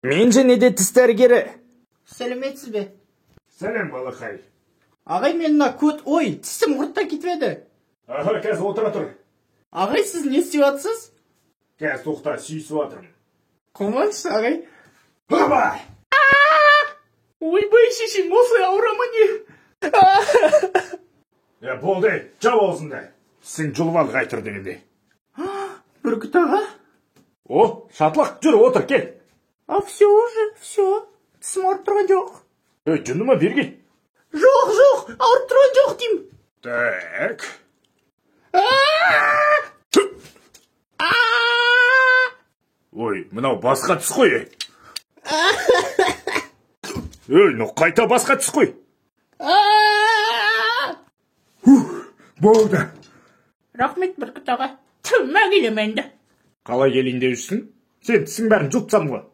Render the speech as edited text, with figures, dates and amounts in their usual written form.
Мен және де тіс дәрігері. Сәлеметсіз бе? Сәлем, балақай. Ағай, мен мына тісім құртта кетіп еді. Аға, қазір отыра тұр. Ағай, сіз не істеп жатсыз? Қазір тоқта, сүйісіп жатырмын. Қоймаңызшы, ағай. Баба! Ойбай, шешең осы ауыра ма не? Болды, жап аузыңды. Сен жұлып ал қайтыр дегенде. Бүркіт аға? О, шатлақ, жүр, отыр, кел. Все уже, все. Тісім ауырып тұрған жоқ. Жүніма берген. Жоқ, ауырып тұрған жоқ деймін. Так. Ой, мынау басқа тіс қой. Қайта басқа тіс қой. Болды. Рахмет, Бүркіт аға. Түмә келем енді. Қалай келейін деп жүрсің? Сен тісің бәрін жұлтсам ғой.